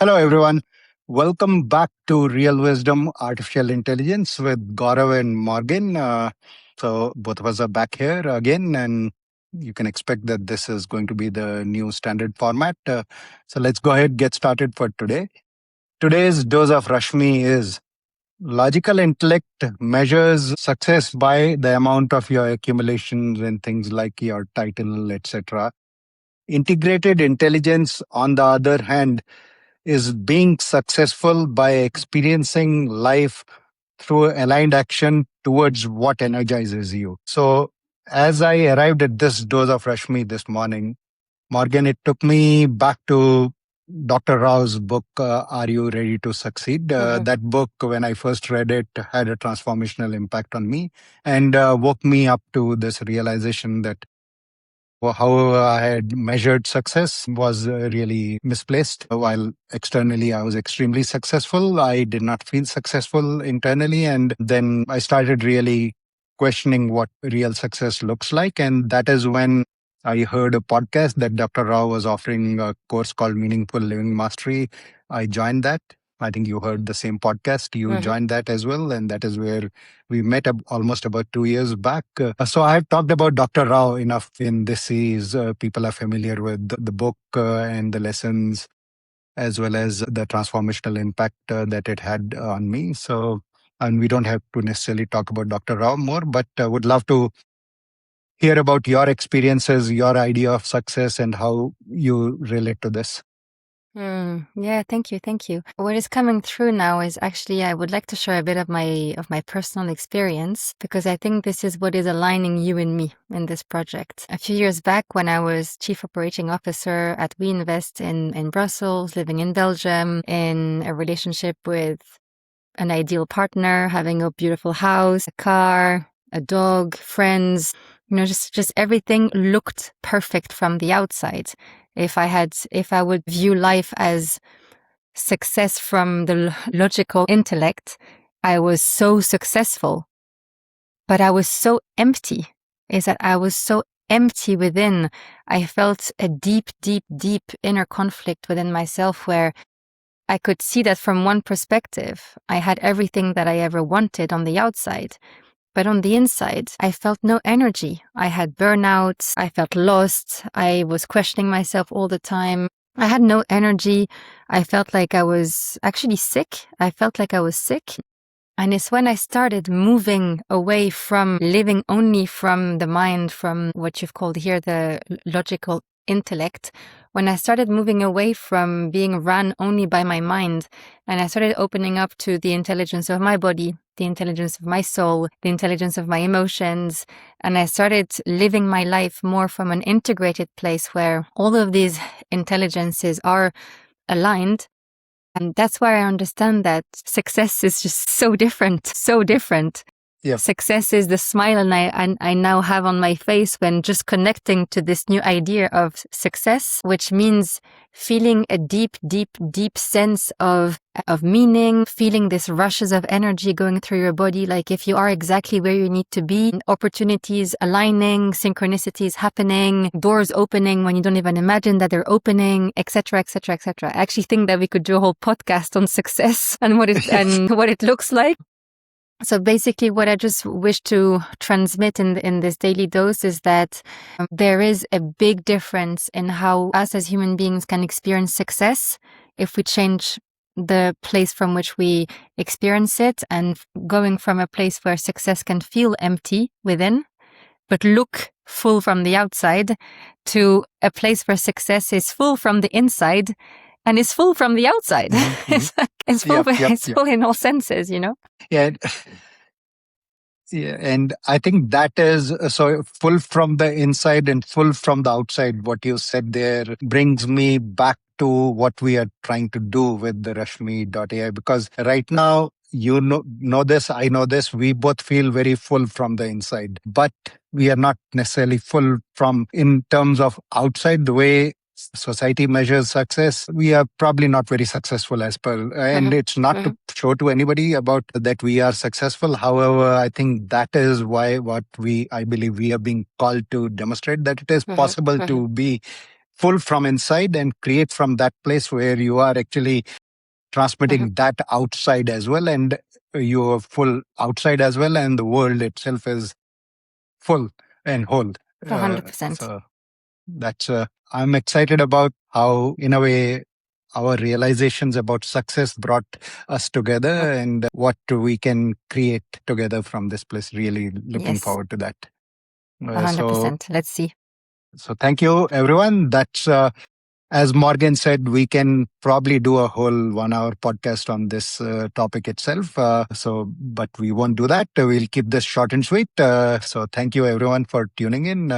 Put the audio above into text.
Hello, everyone. Welcome back to Real Wisdom Artificial Intelligence with Gaurav and Morgan. Both of us are back here again, and you can expect that this is going to be the new standard format. So, let's go ahead get started for today. Today's dose of Rashmi is logical intellect measures success by the amount of your accumulations and things like your title, etc. Integrated intelligence, on the other hand, is being successful by experiencing life through aligned action towards what energizes you. So, as I arrived at this dose of Rashmi this morning, Morgan, it took me back to Dr. Rao's book, Are You Ready to Succeed? That book, when I first read it, had a transformational impact on me and woke me up to this realization that how I had measured success was really misplaced. While externally I was extremely successful, I did not feel successful internally. And then I started really questioning what real success looks like. And that is when I heard a podcast that Dr. Rao was offering a course called Meaningful Living Mastery. I joined that. I think you heard the same podcast. You joined that as well. And that is where we met almost about 2 years back. So I've talked about Dr. Rao enough in this series. People are familiar with the book and the lessons, as well as the transformational impact that it had on me. So, and we don't have to necessarily talk about Dr. Rao more, but would love to hear about your experiences, your idea of success, and how you relate to this. Yeah, thank you. What is coming through now is actually I would like to share a bit of my personal experience, because I think this is what is aligning you and me in this project. A few years back, when I was Chief Operating Officer at We Invest in Brussels, living in Belgium, in a relationship with an ideal partner, having a beautiful house, a car, a dog, friends, just everything looked perfect from the outside. If I would view life as success from the logical intellect, I was so successful, but I was so empty. I was so empty within. I felt a deep, deep, deep inner conflict within myself where I could see that from one perspective, I had everything that I ever wanted on the outside. But on the inside, I felt no energy. I had burnout. I felt lost. I was questioning myself all the time. I had no energy. I felt like I was actually sick. And it's when I started moving away from living only from the mind, from what you've called here the logical intellect, when I started moving away from being run only by my mind, and I started opening up to the intelligence of my body, the intelligence of my soul, the intelligence of my emotions, and I started living my life more from an integrated place where all of these intelligences are aligned. And that's where I understand that success is just so different. Yep. Success is the smile I now have on my face when just connecting to this new idea of success, which means feeling a deep, deep, deep sense of meaning, feeling this rushes of energy going through your body, like if you are exactly where you need to be, opportunities aligning, synchronicities happening, doors opening when you don't even imagine that they're opening, etc., etc., etc. I actually think that we could do a whole podcast on success and what it looks like. So basically what I just wish to transmit in this daily dose is that there is a big difference in how us as human beings can experience success if we change the place from which we experience it, and going from a place where success can feel empty within, but look full from the outside, to a place where success is full from the inside and is full from the outside. It's full in all senses, Yeah. Yeah, and I think that is so full from the inside and full from the outside. What you said there brings me back to what we are trying to do with the RASHMI.ai, because right now, you know this, I know this, we both feel very full from the inside, but we are not necessarily full from in terms of outside the way society measures success. We are probably not very successful as per, and it's not to show to anybody about that we are successful. However, I think that is why I believe we are being called to demonstrate that it is possible to be full from inside and create from that place where you are actually transmitting that outside as well, and you're full outside as well, and the world itself is full and whole. 100%. So that's I'm excited about how, in a way, our realizations about success brought us together and what we can create together from this place. Really looking Yes. forward to that. 100%. Let's see. So thank you, everyone. That's as Morgan said, we can probably do a whole 1 hour podcast on this topic itself. But we won't do that. We'll keep this short and sweet. So thank you, everyone, for tuning in.